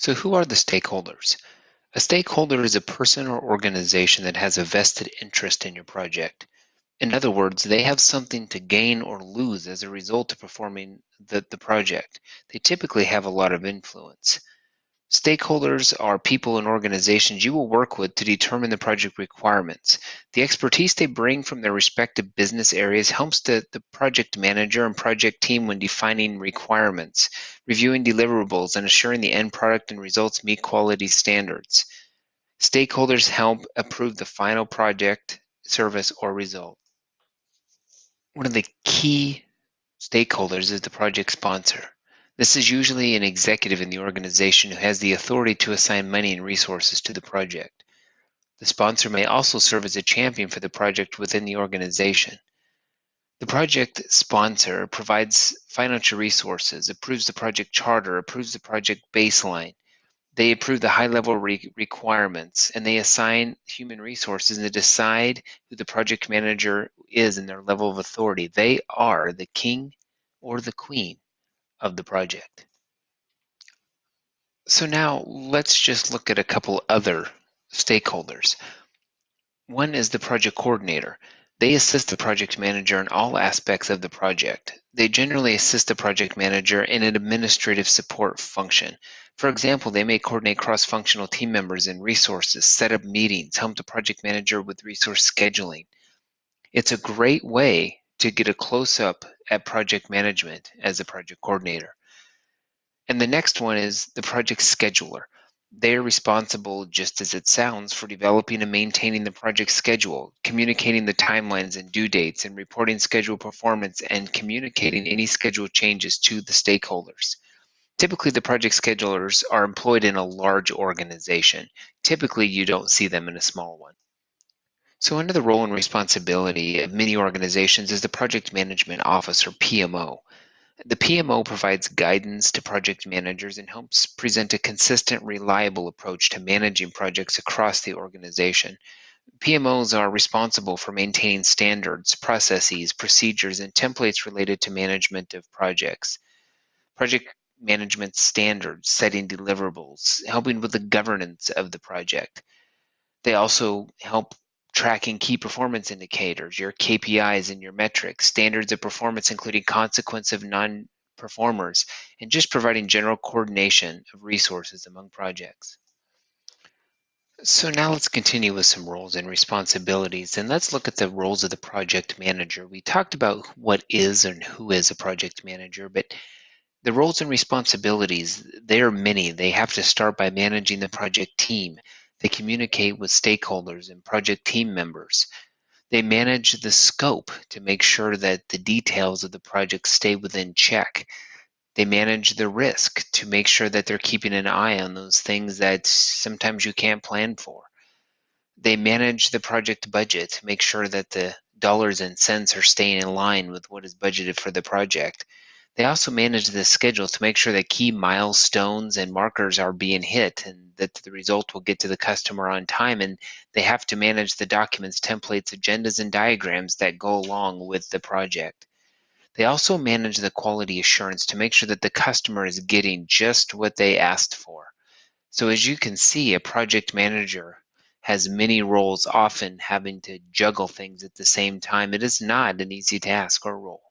So, who are the stakeholders? A stakeholder is a person or organization that has a vested interest in your project. In other words, they have something to gain or lose as a result of performing the project. They typically have a lot of influence. Stakeholders are people and organizations you will work with to determine the project requirements. The expertise they bring from their respective business areas helps the project manager and project team when defining requirements, reviewing deliverables, and assuring the end product and results meet quality standards. Stakeholders help approve the final project, service, or result. One of the key stakeholders is the project sponsor. This is usually an executive in the organization who has the authority to assign money and resources to the project. The sponsor may also serve as a champion for the project within the organization. The project sponsor provides financial resources, approves the project charter, approves the project baseline. They approve the high-level requirements, and they assign human resources and they decide who the project manager is and their level of authority. They are the king or the queen of the project. So now let's just look at a couple other stakeholders. One is the project coordinator. They assist the project manager in all aspects of the project. They generally assist the project manager in an administrative support function. For example, they may coordinate cross-functional team members and resources, set up meetings, help the project manager with resource scheduling. It's a great way to get a close-up at project management as a project coordinator. And the next one is the project scheduler. They're responsible, just as it sounds, for developing and maintaining the project schedule, communicating the timelines and due dates, and reporting schedule performance and communicating any schedule changes to the stakeholders. Typically, the project schedulers are employed in a large organization. Typically, you don't see them in a small one. So under the role and responsibility of many organizations is the Project Management Office, or PMO. The PMO provides guidance to project managers and helps present a consistent, reliable approach to managing projects across the organization. PMOs are responsible for maintaining standards, processes, procedures, and templates related to management of projects. Project management standards, setting deliverables, helping with the governance of the project. They also help tracking key performance indicators, your KPIs and your metrics, standards of performance, including consequence of non-performers, and just providing general coordination of resources among projects. So now let's continue with some roles and responsibilities, and let's look at the roles of the project manager. We talked about what is and who is a project manager, but the roles and responsibilities, there are many. They have to start by managing the project team. They communicate with stakeholders and project team members. They manage the scope to make sure that the details of the project stay within check. They manage the risk to make sure that they're keeping an eye on those things that sometimes you can't plan for. They manage the project budget to make sure that the dollars and cents are staying in line with what is budgeted for the project. They also manage the schedule to make sure that key milestones and markers are being hit and that the result will get to the customer on time. And they have to manage the documents, templates, agendas, and diagrams that go along with the project. They also manage the quality assurance to make sure that the customer is getting just what they asked for. So as you can see, a project manager has many roles, often having to juggle things at the same time. It is not an easy task or role.